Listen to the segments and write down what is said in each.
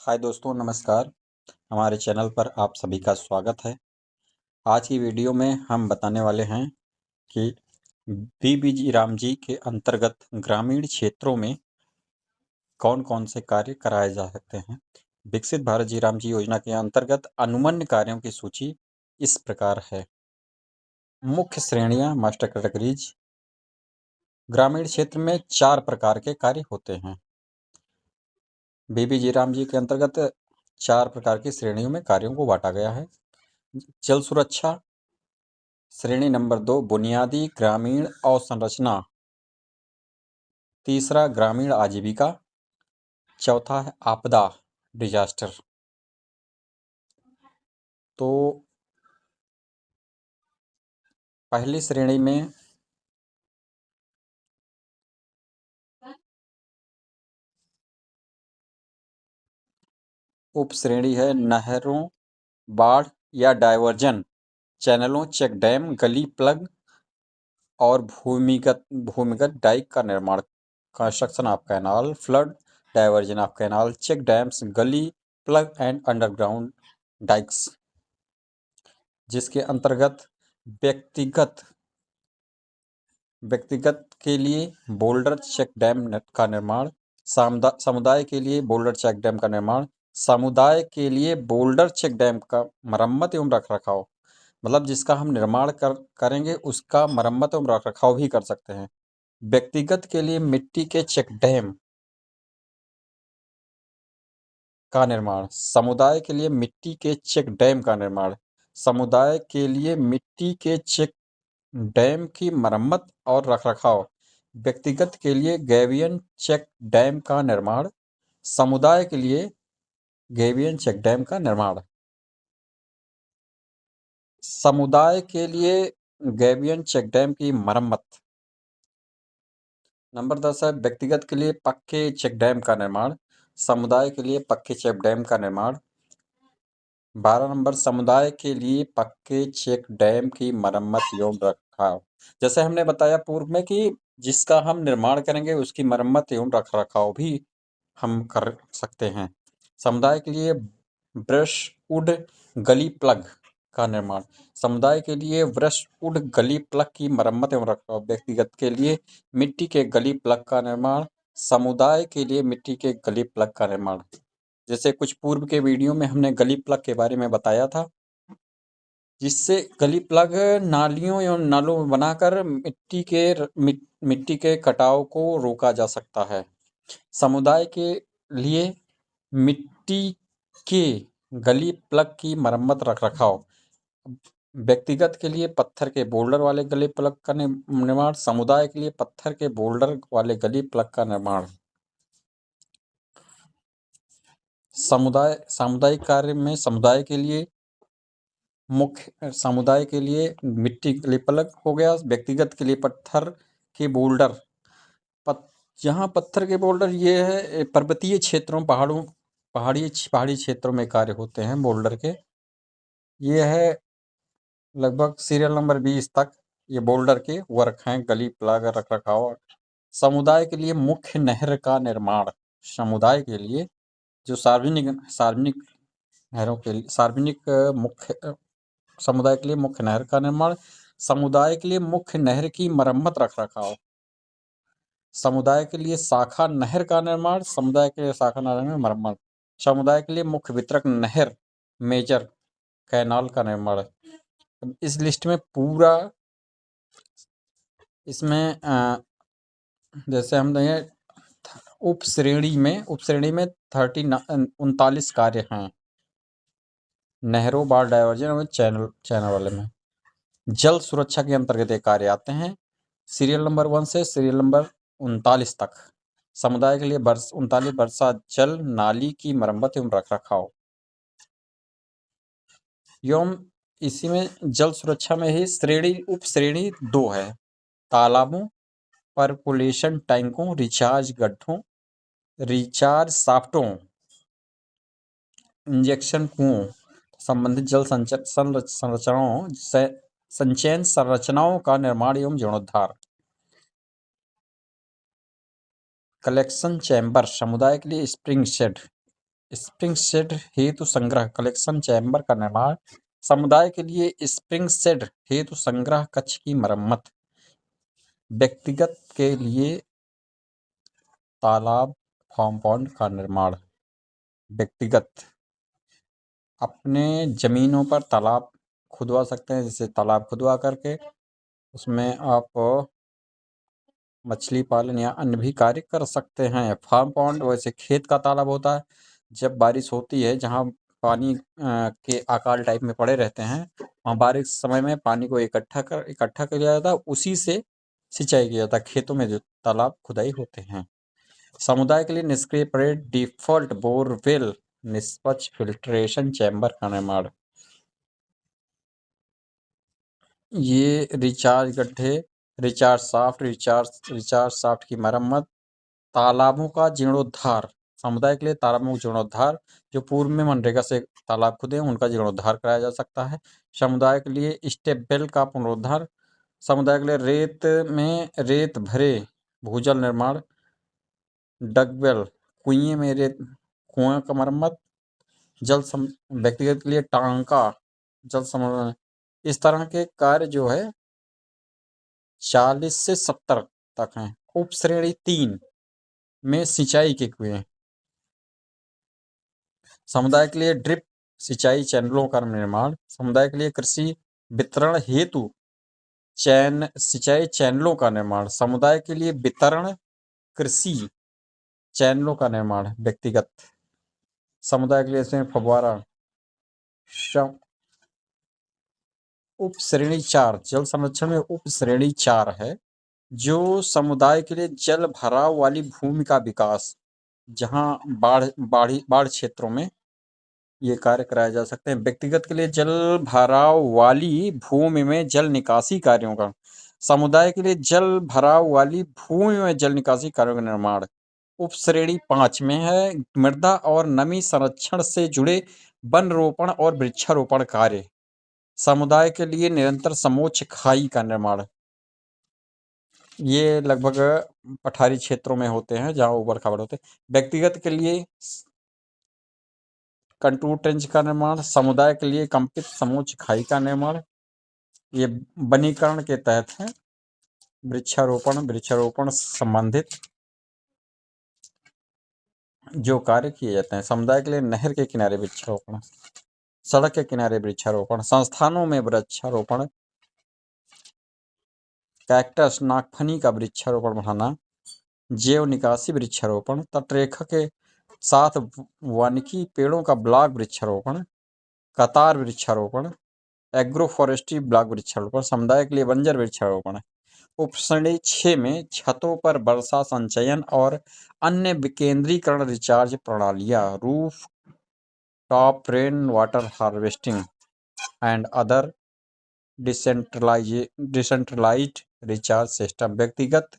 हाय दोस्तों, नमस्कार। हमारे चैनल पर आप सभी का स्वागत है। आज की वीडियो में हम बताने वाले हैं कि बीबीजी राम जी के अंतर्गत ग्रामीण क्षेत्रों में कौन कौन से कार्य कराए जा सकते हैं। विकसित भारत जी राम जी योजना के अंतर्गत अनुमन्य कार्यों की सूची इस प्रकार है। मुख्य श्रेणियां, मास्टर कैटेगरीज। ग्रामीण क्षेत्र में 4 प्रकार के कार्य होते हैं। बीबीजी राम जी के अंतर्गत 4 प्रकार की श्रेणियों में कार्यों को बांटा गया है। जल सुरक्षा, श्रेणी नंबर 2 बुनियादी ग्रामीण अवसंरचना, तीसरा ग्रामीण आजीविका, चौथा है आपदा डिजास्टर। तो पहली श्रेणी में उप श्रेणी है नहरों, बाढ़ या डायवर्जन, चैनलों, चेक डैम, गली प्लग और भूमिगत डाइक का निर्माण, construction of canal, flood diversion of canal, check dams, gully plug and underground dykes, जिसके अंतर्गत व्यक्तिगत के लिए बोल्डर चेक डैम का निर्माण, समुदाय के लिए बोल्डर चेक डैम का निर्माण, समुदाय के लिए बोल्डर चेक डैम का मरम्मत एवं रखरखाव, मतलब जिसका हम निर्माण करेंगे उसका मरम्मत एवं रखरखाव भी कर सकते हैं। व्यक्तिगत के लिए मिट्टी के चेक डैम का निर्माण, समुदाय के लिए मिट्टी के चेक डैम का निर्माण, समुदाय के लिए मिट्टी के चेक डैम की मरम्मत और रखरखाव, व्यक्तिगत के लिए गैवियन चेक डैम का निर्माण, समुदाय के लिए गैवियन चेक डैम का निर्माण। समुदाय के लिए गैवियन चेक डैम की मरम्मत। नंबर 10 है व्यक्तिगत के लिए पक्के चेक डैम का निर्माण, समुदाय के लिए पक्के चेक डैम का निर्माण। 12 नंबर समुदाय के लिए पक्के चेक डैम की मरम्मत एवं रखरखाव। जैसे हमने बताया पूर्व में कि जिसका हम निर्माण करेंगे उसकी मरम्मत एवं रखरखाव भी हम कर सकते हैं। समुदाय के लिए ब्रशवुड गली प्लग का निर्माण, समुदाय के लिए ब्रशवुड गली प्लग की मरम्मत एवं रखरखाव, व्यक्तिगत के लिए मिट्टी के गली प्लग का निर्माण, समुदाय के लिए मिट्टी के गली प्लग का निर्माण। जैसे कुछ पूर्व के वीडियो में हमने गली प्लग के बारे में बताया था, जिससे गली प्लग नालियों एवं नालों में बनाकर मिट्टी के कटाव को रोका जा सकता है। समुदाय के लिए मिट्टी के गली प्लग की मरम्मत रखरखाव, व्यक्तिगत के लिए पत्थर के बोल्डर वाले गली प्लग का निर्माण, समुदाय के लिए पत्थर के बोल्डर वाले गली प्लग का निर्माण। सामुदायिक कार्य में समुदाय के लिए मिट्टी गली प्लग हो गया, व्यक्तिगत के लिए पत्थर के बोल्डर। जहाँ पत्थर के बोल्डर ये है पर्वतीय क्षेत्रों पहाड़ी क्षेत्रों में कार्य होते हैं बोल्डर के। ये है लगभग सीरियल नंबर 20 तक ये बोल्डर के वर्क हैं, गली प्लग रखरखाव। समुदाय के लिए मुख्य नहर का निर्माण, समुदाय के लिए जो सार्वजनिक नहरों के लिए समुदाय के लिए मुख्य नहर का निर्माण, समुदाय के लिए मुख्य नहर की मरम्मत रखरखाव, समुदाय के लिए शाखा नहर का निर्माण, समुदाय के लिए शाखा नहर में मरम्मत, समुदाय के लिए मुख्य वितरक नहर मेजर कैनाल का निर्माण। इस लिस्ट में पूरा इसमें जैसे हम देखें उप श्रेणी में 39 कार्य हैं नहरों, बाढ़, डायवर्जन और चैनल वाले में। जल सुरक्षा के अंतर्गत ये कार्य आते हैं सीरियल नंबर 1 से सीरियल नंबर 39 तक। समुदाय के लिए 39 वर्षा जल नाली की मरम्मत एवं रखरखाव। एवं इसी में जल सुरक्षा में ही उप श्रेणी 2 है, तालाबों, परकोलेशन टैंकों, रिचार्ज गड्ढों, रिचार्ज शाफ्टों, इंजेक्शन कुओं संबंधित जल संचयन संरचनाओं का निर्माण एवं जीर्णोद्धार। कलेक्शन चैम्बर, समुदाय के लिए स्प्रिंग शेड, स्प्रिंग शेड हेतु संग्रह कलेक्शन चैम्बर का निर्माण, समुदाय के लिए स्प्रिंग शेड हेतु संग्रह कक्ष की मरम्मत, व्यक्तिगत के लिए तालाब फार्म पॉन्ड का निर्माण। व्यक्तिगत अपने जमीनों पर तालाब खुदवा सकते हैं, जैसे तालाब खुदवा करके उसमें आप मछली पालन या अन्य भी कार्य कर सकते हैं। फार्म पॉन्ड वैसे खेत का तालाब होता है, जब बारिश होती है जहाँ पानी के अकाल टाइप में पड़े रहते हैं, वहाँ बारिश समय में पानी को इकट्ठा कर लिया जाता है, उसी से सिंचाई किया जाता है खेतों में जो तालाब खुदाई होते हैं। समुदाय के लिए निष्क्रिय पड़े डिफॉल्ट बोरवेल निष्पक्ष फिल्ट्रेशन चैम्बर का निर्माण। ये रिचार्ज गड्ढे, रिचार्ज शाफ्ट की मरम्मत, तालाबों का जीर्णोद्धार। समुदाय के लिए तालाबों का जीर्णोद्धार, जो पूर्व में मनरेगा से तालाब खुदे हैं उनका जीर्णोद्धार कराया जा सकता है। समुदाय के लिए स्टेप वेल का पुनरुद्धार, समुदाय के लिए रेत भरे भूजल निर्माण, डगवेल कुएं का मरम्मत, व्यक्तिगत के लिए टांका जल संवर्धन। इस तरह के कार्य जो है 40 से 70 तक हैं। उप श्रेणी 3 में सिंचाई के कुएं, समुदाय के लिए ड्रिप सिंचाई चैनलों का निर्माण, समुदाय के लिए कृषि वितरण हेतु सिंचाई चैनलों का निर्माण, समुदाय के लिए वितरण कृषि चैनलों का निर्माण। व्यक्तिगत समुदाय के लिए इसमें फव्वारा। उप श्रेणी 4 जल संरक्षण में उप श्रेणी 4 है, जो समुदाय के लिए जल भराव वाली भूमि का विकास, जहां बाढ़ क्षेत्रों में ये कार्य कराए जा सकते हैं। व्यक्तिगत के लिए जल भराव वाली भूमि में जल निकासी कार्यों का, समुदाय के लिए जल भराव वाली भूमि में जल निकासी कार्यों का निर्माण। उप श्रेणी 5 में है मृदा और नमी संरक्षण से जुड़े वन रोपण और वृक्षारोपण कार्य, समुदाय के लिए निरंतर समोच्च खाई का निर्माण। ये लगभग पठारी क्षेत्रों में होते हैं जहाँ ऊबड़ खाबड़ होते हैं। व्यक्तिगत के लिए कंटूर ट्रेंच का निर्माण, समुदाय के लिए कंपित समोच्च खाई का निर्माण। ये वनीकरण के तहत है। वृक्षारोपण संबंधित जो कार्य किए जाते हैं। समुदाय के लिए नहर के किनारे वृक्षारोपण, सड़क के किनारे वृक्षारोपण, संस्थानों में वृक्षारोपण, कैक्टस नागफनी का वृक्षारोपण बढ़ाना, जैव निकासी वृक्षारोपण, तटरेखा के साथ वानिकी पेड़ों का ब्लॉक वृक्षारोपण, कतार वृक्षारोपण, एग्रो फॉरेस्ट्री ब्लॉक वृक्षारोपण, समुदाय के लिए बंजर वृक्षारोपण। उप श्रेणी 6 में छतों पर वर्षा संचयन और अन्य विकेंद्रीकरण रिचार्ज प्रणालियां, roof top rain water harvesting and other decentralised recharge system. व्यक्तिगत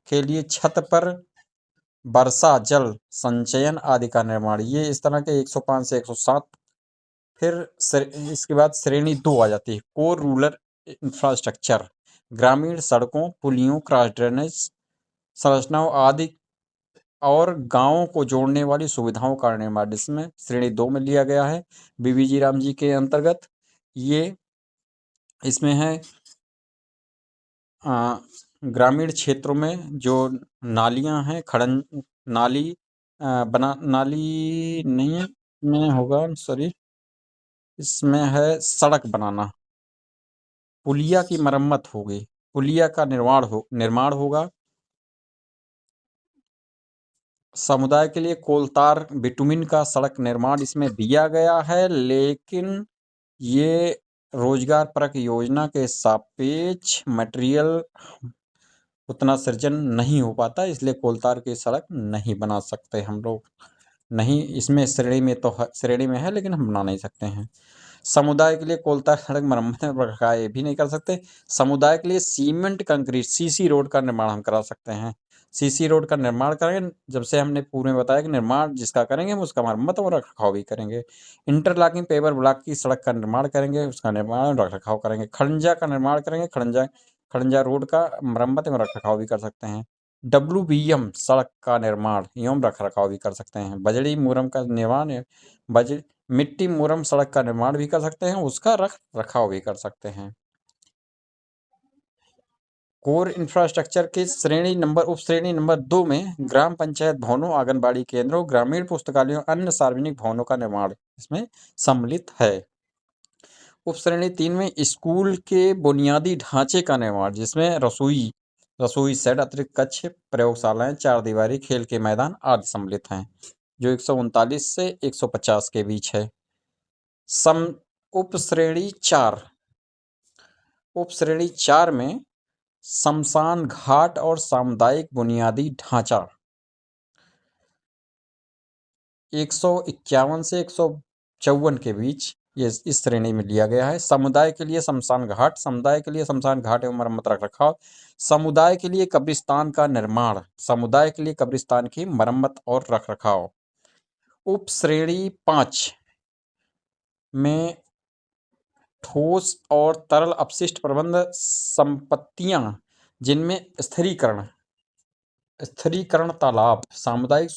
के लिए छत पर वर्षा जल संचयन आदि का निर्माण। ये इस तरह के 105 से 107। फिर इसके बाद श्रेणी 2 आ जाती है, कोर रूरल इंफ्रास्ट्रक्चर, ग्रामीण सड़कों, पुलियों, क्रॉस ड्रेनेज संरचनाओं आदि और गांवों को जोड़ने वाली सुविधाओं का निर्माण, जिसमें श्रेणी 2 में लिया गया है बीबीजी राम जी के अंतर्गत। ये इसमें है ग्रामीण क्षेत्रों में जो नालियां हैं, नाली नाली नहीं है में होगा, सॉरी, इसमें है सड़क बनाना, पुलिया की मरम्मत होगी, पुलिया का निर्माण होगा। समुदाय के लिए कोलतार बिटुमिन का सड़क निर्माण इसमें दिया गया है, लेकिन ये रोजगार परक योजना के सापेक्ष मटेरियल उतना सृजन नहीं हो पाता, इसलिए कोलतार की सड़क नहीं बना सकते हम लोग। नहीं, इसमें श्रेणी में है लेकिन हम बना नहीं सकते हैं। समुदाय के लिए कोलतार सड़क मरम्मत ये भी नहीं कर सकते। समुदाय के लिए सीमेंट कंक्रीट सीसी रोड का निर्माण हम करा सकते हैं। सीसी रोड का निर्माण करेंगे, जब से हमने पूर्व में बताया कि निर्माण जिसका करेंगे हम उसका मरम्मत और रखरखाव भी करेंगे। इंटरलॉकिंग पेवर ब्लॉक की सड़क का निर्माण करेंगे, उसका निर्माण और रखरखाव करेंगे। खड़ंजा का निर्माण करेंगे, खड़ंजा रोड का मरम्मत एवं रखरखाव भी कर सकते हैं। WBM सड़क का निर्माण एवं रखरखाव भी कर सकते हैं। बजड़ी मुरम का निर्माण मिट्टी मुरम सड़क का निर्माण भी कर सकते हैं, उसका रख रखाव भी कर सकते हैं। कोर इंफ्रास्ट्रक्चर के उप श्रेणी नंबर 2 में ग्राम पंचायत भवनों, आंगनबाड़ी केंद्रों, ग्रामीण पुस्तकालयों, अन्य सार्वजनिक भवनों का निर्माण इसमें सम्मिलित है। उप श्रेणी 3 में स्कूल के बुनियादी ढांचे का निर्माण, जिसमें रसोई सेट, अतिरिक्त कक्ष, प्रयोगशालाएं, चार दीवारी, खेल के मैदान आदि सम्मिलित हैं, जो 139 से 150 के बीच है। उप श्रेणी 4 में शमशान घाट और सामुदायिक बुनियादी ढांचा 151 से 154 के बीच ये इस श्रेणी में लिया गया है। समुदाय के लिए शमशान घाट एवं मरम्मत रखरखाव, समुदाय के लिए कब्रिस्तान का निर्माण, समुदाय के लिए कब्रिस्तान की मरम्मत और रखरखाव। उप श्रेणी 5 में ठोस और तरल अपशिष्ट प्रबंध संपत्तियां, जिनमें स्थिरीकरण तालाब, सामुदायिक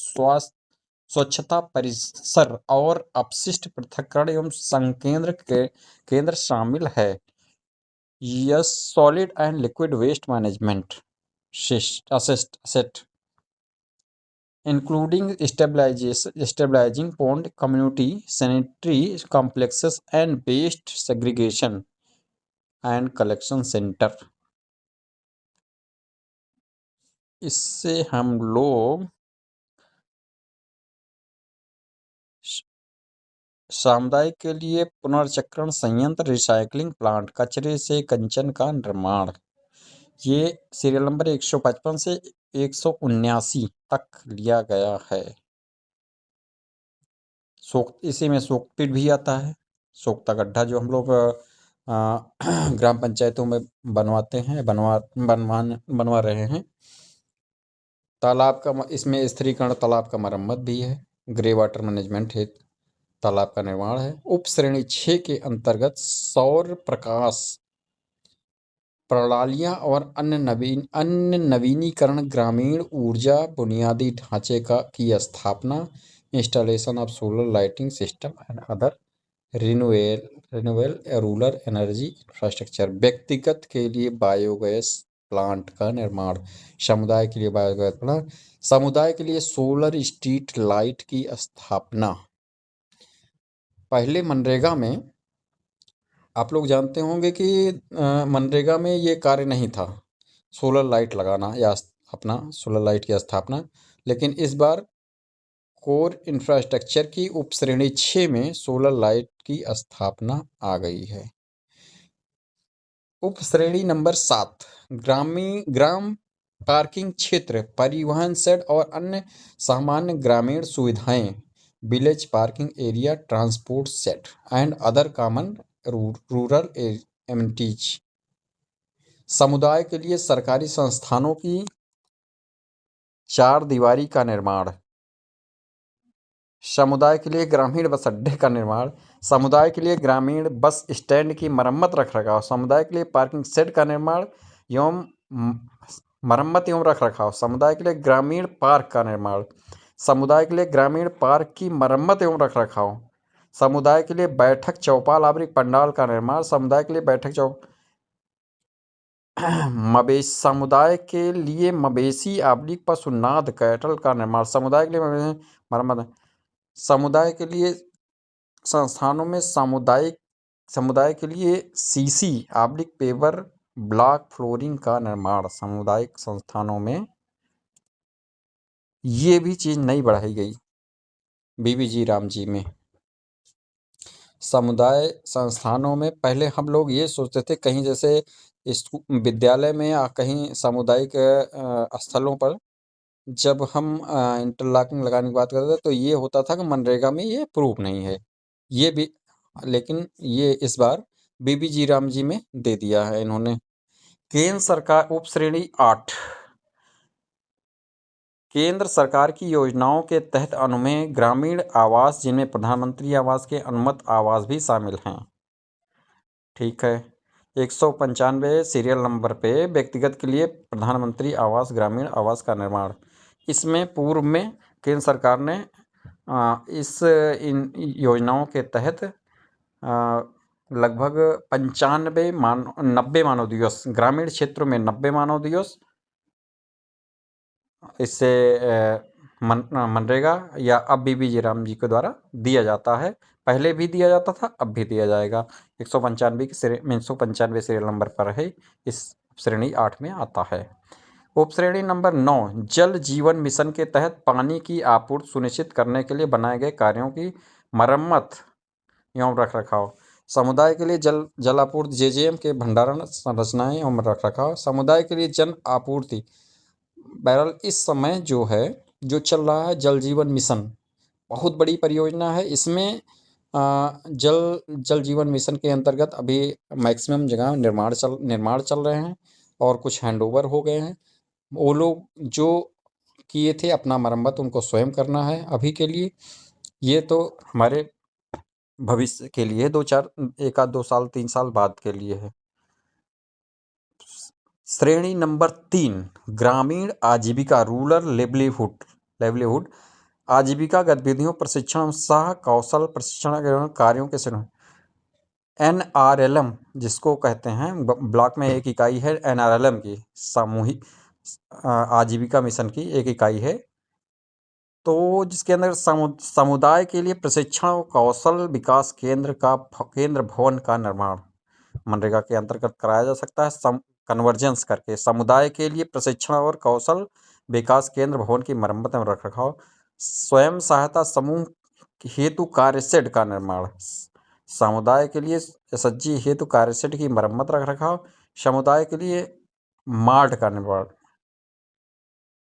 स्वच्छता परिसर और अपशिष्ट पृथक्करण एवं संकेंद्र केंद्र शामिल है। Yes, solid and liquid waste management asset including stabilizing pond, community sanitary complexes and waste segregation and collection center। इससे हम लोग सामुदायिक के लिए पुनर्चक्रण संयंत्र, रिसाइकलिंग प्लांट, कचरे से कंचन का निर्माण, ये सीरियल नंबर 155 से 179 तक लिया गया है। इसी में सोकपीट भी आता है, सोख्ता गड्ढा, जो हम लोग ग्राम पंचायतों में बनवाते हैं, बनवा रहे हैं। तालाब का इसमें स्थिरीकरण तालाब का मरम्मत भी है। ग्रे वाटर मैनेजमेंट है, तालाब का निर्माण है। उप श्रेणी 6 के अंतर्गत सौर प्रकाश प्रणालियां और अन्य नवीनीकरण, ग्रामीण ऊर्जा बुनियादी ढांचे की स्थापना, installation of solar lighting system and other renewable rural energy infrastructure, व्यक्तिगत के लिए बायोगैस प्लांट का निर्माण, समुदाय के लिए बायोगैस प्लांट, समुदाय के लिए सोलर स्ट्रीट लाइट की स्थापना। पहले मनरेगा में आप लोग जानते होंगे कि मनरेगा में ये कार्य नहीं था, सोलर लाइट लगाना या अपना सोलर लाइट की स्थापना, लेकिन इस बार कोर इंफ्रास्ट्रक्चर की उप श्रेणी 6 में सोलर लाइट की स्थापना आ गई है। उप श्रेणी नंबर 7 ग्राम पार्किंग क्षेत्र, परिवहन शेड और अन्य सामान्य ग्रामीण सुविधाएं, village parking area, transport shed and other common rural amenities. समुदाय के लिए सरकारी संस्थानों की चार दीवारी का निर्माण, समुदाय के लिए ग्रामीण बस अड्डे का निर्माण, समुदाय के लिए ग्रामीण बस स्टैंड की मरम्मत रखरखाव, समुदाय के लिए पार्किंग शेड का निर्माण एवं मरम्मत एवं रखरखाव, समुदाय के लिए ग्रामीण पार्क का निर्माण, समुदाय के लिए ग्रामीण पार्क की मरम्मत एवं रखरखाव, समुदाय के लिए बैठक चौपाल आवृत पंडाल का निर्माण, समुदाय के लिए समुदाय के लिए मवेशी आवृत पशुनाद कैटल का निर्माण, समुदाय के लिए मरम्मत, समुदाय के लिए संस्थानों में समुदाय के लिए सीसी आवृत पेवर ब्लॉक फ्लोरिंग का निर्माण, सामुदायिक संस्थानों में ये भी चीज नई बढ़ाई गई बीबीजी राम जी में। समुदाय संस्थानों में पहले हम लोग ये सोचते थे, कहीं जैसे विद्यालय में या कहीं सामुदायिक स्थलों पर जब हम इंटरलॉकिंग लगाने की बात करते थे तो ये होता था कि मनरेगा में ये प्रूफ नहीं है, ये भी, लेकिन ये इस बार बीबीजी राम जी में दे दिया है इन्होंने। केंद्र सरकार उप श्रेणी 8 केंद्र सरकार की योजनाओं के तहत अनुमेय ग्रामीण आवास, जिनमें प्रधानमंत्री आवास के अनुमत आवास भी शामिल हैं। ठीक है, 195 सीरियल नंबर पे व्यक्तिगत के लिए प्रधानमंत्री आवास ग्रामीण आवास का निर्माण। इसमें पूर्व में केंद्र सरकार ने इन योजनाओं के तहत लगभग 90 मानव दिवस, ग्रामीण क्षेत्रों में 90 मानव दिवस इससे मनरेगा या अब बीबी राम जी के द्वारा दिया जाता है। पहले भी दिया जाता था, अब भी दिया जाएगा। 195 सीरियल नंबर पर है, इस श्रेणी 8 में आता है। उप श्रेणी नंबर 9 जल जीवन मिशन के तहत पानी की आपूर्ति सुनिश्चित करने के लिए बनाए गए कार्यों की मरम्मत एवं रखरखाव। समुदाय के लिए जल आपूर्ति, जेजेएम के भंडारण संरचनाएं एवं रखरखाव। समुदाय के लिए जन आपूर्ति। बहरहाल इस समय जो चल रहा है जल जीवन मिशन, बहुत बड़ी परियोजना है। इसमें जल जीवन मिशन के अंतर्गत अभी मैक्सिमम जगह निर्माण चल रहे हैं और कुछ हैंडओवर हो गए हैं। वो लोग जो किए थे अपना मरम्मत उनको स्वयं करना है अभी के लिए। ये तो हमारे भविष्य के लिए 1 आध 2 साल 3 साल बाद के लिए है। श्रेणी नंबर 3 ग्रामीण आजीविका रूरल लेवलीहुड आजीविका गतिविधियों प्रशिक्षण सह कौशल प्रशिक्षण कार्यों के NRLM जिसको कहते हैं, ब्लॉक में एक इकाई है NRLM की, सामूहिक आजीविका मिशन की एक इकाई है। तो जिसके अंदर समुदाय के लिए प्रशिक्षण और कौशल विकास केंद्र भवन का निर्माण मनरेगा के अंतर्गत कराया जा सकता है। कन्वर्जेंस करके समुदाय के लिए प्रशिक्षण और कौशल विकास केंद्र भवन की मरम्मत एवं रखरखाव। स्वयं सहायता समूह हेतु कार्यशेड का निर्माण। समुदाय के लिए SHG हेतु कार्यशेड की मरम्मत रखरखाव। समुदाय के लिए मार्ट का निर्माण।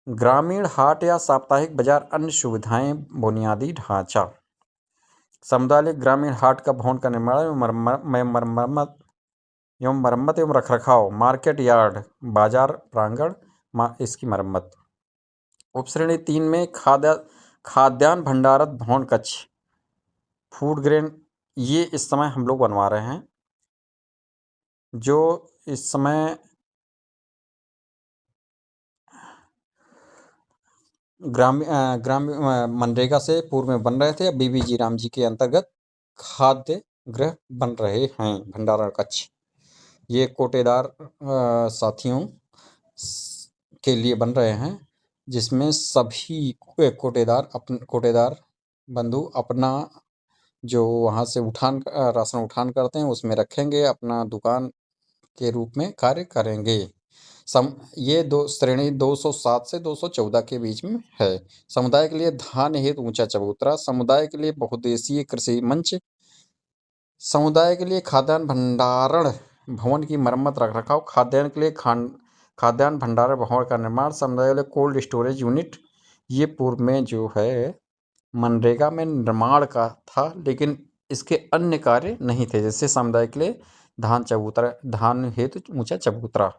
ग्रामीण हाट या साप्ताहिक बाजार अन्य सुविधाएं बुनियादी ढांचा। समुदाय ग्रामीण हाट का भवन का निर्माण मरम्मत एवं रखरखाव। मार्केट यार्ड बाजार प्रांगण इसकी मरम्मत। उपश्रेणी 3 में खाद्यान्न भंडारण भवन कक्ष फूड ग्रेन, ये इस समय हम लोग बनवा रहे हैं। जो इस समय ग्रामीण मनरेगा से पूर्व में बन रहे थे, अब बीबी राम जी के अंतर्गत खाद्य गृह बन रहे हैं, भंडारण कक्ष। ये कोटेदार साथियों के लिए बन रहे हैं, जिसमें सभी कोटेदार बंधु अपना जो वहाँ से राशन उठान करते हैं उसमें रखेंगे, अपना दुकान के रूप में कार्य करेंगे। ये श्रेणी 207 से 214 के बीच में है। समुदाय के लिए धान हेतु ऊंचा चबूतरा। समुदाय के लिए बहुउद्देशीय कृषि मंच। समुदाय के लिए खाद्यान्न भंडारण भवन की मरम्मत रखरखाव। खाद्यान्न के लिए खाद्यान्न भंडारण भवन का निर्माण। समुदाय के लिए कोल्ड स्टोरेज यूनिट। ये पूर्व में जो है मनरेगा में निर्माण का था, लेकिन इसके अन्य कार्य नहीं थे, जैसे समुदाय के लिए धान हेतु ऊंचा चबूतरा।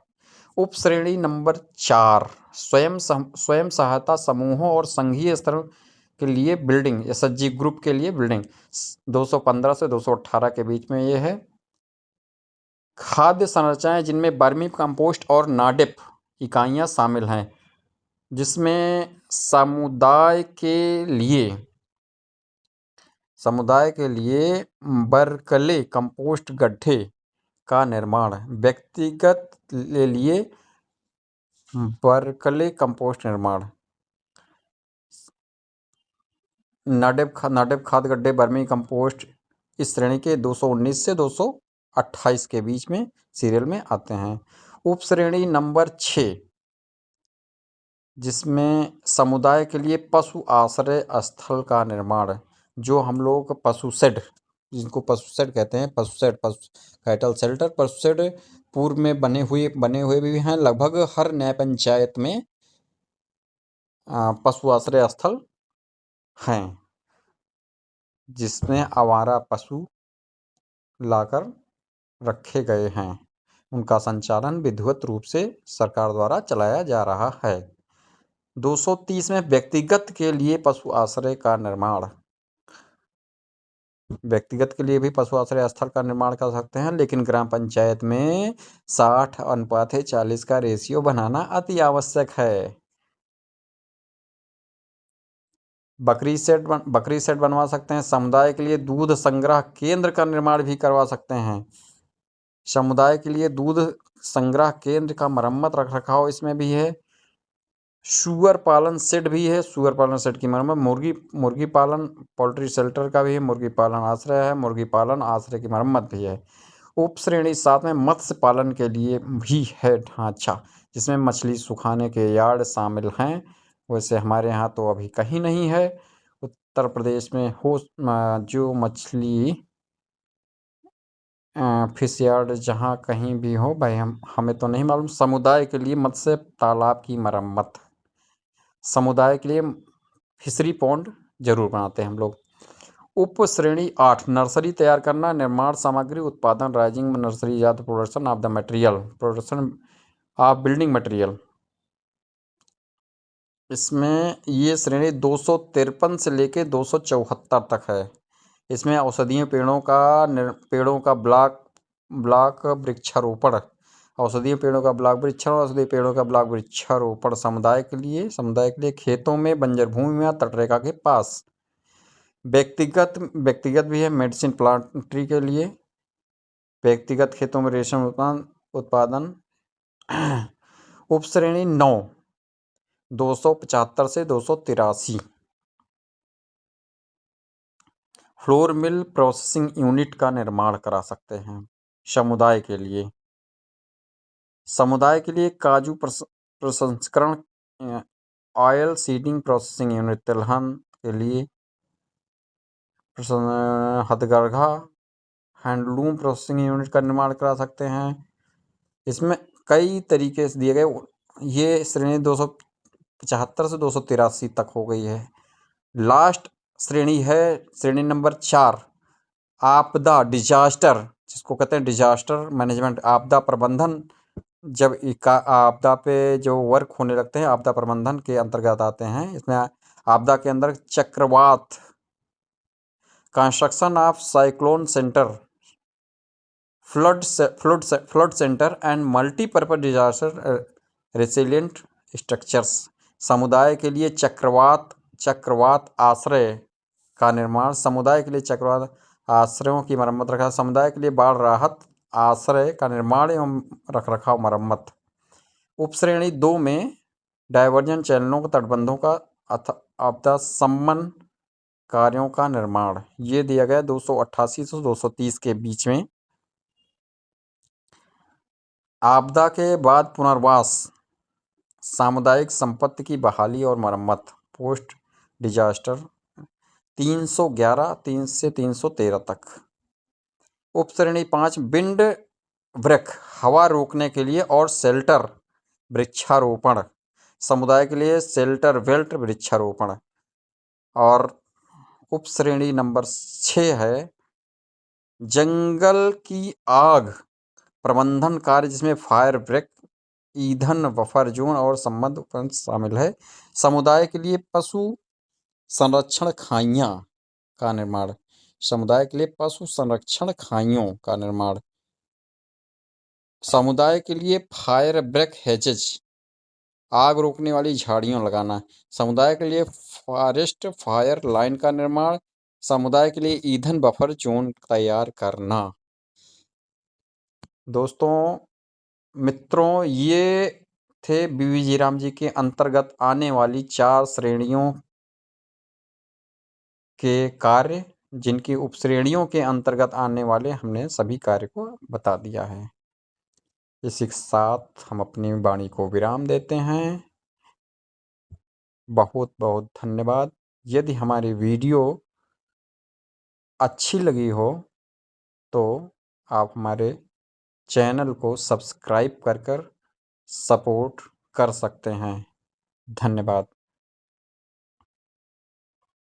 उप श्रेणी नंबर 4 स्वयं सहायता समूहों और संघीय स्तर के लिए बिल्डिंग, SHG ग्रुप के लिए बिल्डिंग 215 से 218 के बीच में ये है। खाद्य संरचनाएं जिनमें वर्मी कंपोस्ट और नाडेप इकाइयां शामिल हैं, जिसमें समुदाय के लिए बरकले कंपोस्ट गड्ढे का निर्माण। व्यक्तिगत के लिए बरकले कंपोस्ट निर्माण। नाडेप खाद गड्ढे वर्मी कंपोस्ट इस श्रेणी के 219 से 228 के बीच में सीरियल में आते हैं। उप श्रेणी नंबर 6 जिसमें समुदाय के लिए पशु आश्रय स्थल का निर्माण, जो हम लोग पशु शेड, जिनको पशु शेड कहते हैं, कैटल शेल्टर, पशु शेड पूर्व में बने हुए भी हैं। लगभग हर न्याय पंचायत में पशु आश्रय स्थल हैं, जिसमें आवारा पशु लाकर रखे गए हैं। उनका संचालन विधिवत रूप से सरकार द्वारा चलाया जा रहा है। 230 में व्यक्तिगत के लिए पशु आश्रय का निर्माण। व्यक्तिगत के लिए भी पशु आश्रय स्थल का निर्माण कर सकते हैं, लेकिन ग्राम पंचायत में 60:40 का रेशियो बनाना अति आवश्यक है। बकरी सेट बनवा सकते हैं। समुदाय के लिए दूध संग्रह केंद्र का निर्माण भी करवा सकते हैं। समुदाय के लिए दूध संग्रह केंद्र का मरम्मत रख रखाव इसमें भी है। सुअर पालन सेट भी है। सुअर पालन सेट की मरम्मत। मुर्गी पालन पोल्ट्री शेल्टर का भी है। मुर्गी पालन आश्रय है। मुर्गी पालन आश्रय की मरम्मत भी है। उप श्रेणी 7 में मत्स्य पालन के लिए भी है ढांचा, जिसमें मछली सुखाने के यार्ड शामिल हैं। वैसे हमारे यहाँ तो अभी कहीं नहीं है। उत्तर प्रदेश में हो जो मछली फिश यार्ड जहाँ कहीं भी हो भाई, हमें तो नहीं मालूम। समुदाय के लिए मत्स्य तालाब की मरम्मत। समुदाय के लिए फिशरी पॉन्ड जरूर बनाते हैं हम लोग। उप श्रेणी 8 नर्सरी तैयार करना, निर्माण सामग्री उत्पादन, राइजिंग नर्सरी जात, production of the material, production of building material. इसमें ये श्रेणी 253 से लेके 274 तक है। इसमें औषधीय पेड़ों का ब्लॉक वृक्षारोपण, औषधीय पेड़ों का ब्लॉक औषधीय पेड़ों का ब्लॉक वृक्षारोपण समुदाय के लिए खेतों में, बंजर भूमि में, तटरेखा के पास। व्यक्तिगत भी है। मेडिसिन प्लांट ट्री के लिए व्यक्तिगत खेतों में रेशम उत्पादन। उप श्रेणी 9 275 से 283 फ्लोर मिल प्रोसेसिंग यूनिट का निर्माण करा सकते हैं। समुदाय के लिए काजू प्रसंस्करण, ऑयल सीडिंग प्रोसेसिंग यूनिट, तिलहन के लिए हथकरघा हैंडलूम प्रोसेसिंग यूनिट का निर्माण करा सकते हैं। इसमें कई तरीके से दिए गए। ये श्रेणी 275 से 283 तक हो गई है। लास्ट श्रेणी है श्रेणी नंबर 4 आपदा डिजास्टर, जिसको कहते हैं डिजास्टर मैनेजमेंट, आपदा प्रबंधन। जब आपदा पे जो वर्क होने लगते हैं आपदा प्रबंधन के अंतर्गत आते हैं। इसमें आपदा के अंदर चक्रवात, construction of cyclone centre, flood centre and multipurpose disaster resilient structures. समुदाय के लिए चक्रवात आश्रय का निर्माण, समुदाय के लिए चक्रवात आश्रयों की मरम्मत रखा, समुदाय के लिए बाढ़ राहत आश्रय का निर्माण एवं रखरखाव मरम्मत। उपश्रेणी 2 में डायवर्जन चैनलों को, तटबंधों का आपदा शमन कार्यों का निर्माण। ये दिया गया 288 से 230 के बीच में। आपदा के बाद पुनर्वास, सामुदायिक संपत्ति की बहाली और मरम्मत, पोस्ट डिजास्टर 311 से 313 तक। उपश्रेणी 5 विंड वृक्ष, हवा रोकने के लिए और शेल्टर वृक्षारोपण, समुदाय के लिए शेल्टर बेल्ट वृक्षारोपण। और उपश्रेणी नंबर 6 है जंगल की आग प्रबंधन कार्य, जिसमें फायर ब्रेक, ईंधन बफर जोन और संबद्ध उपकरण शामिल है। समुदाय के लिए पशु संरक्षण खाइयां का निर्माण, समुदाय के लिए पशु संरक्षण खाइयों का निर्माण। समुदाय के लिए फायर ब्रेक हेजेज, आग रोकने वाली झाड़ियां लगाना। समुदाय के लिए फॉरेस्ट फायर लाइन का निर्माण। समुदाय के लिए ईंधन बफर जोन तैयार करना। दोस्तों मित्रों, ये थे बीवी राम जी के अंतर्गत आने वाली 4 श्रेणियों के कार्य, जिनकी उपश्रेणियों के अंतर्गत आने वाले हमने सभी कार्य को बता दिया है। इसी के साथ हम अपनी वाणी को विराम देते हैं। बहुत बहुत धन्यवाद। यदि हमारी वीडियो अच्छी लगी हो तो आप हमारे चैनल को सब्सक्राइब कर सपोर्ट कर सकते हैं। धन्यवाद।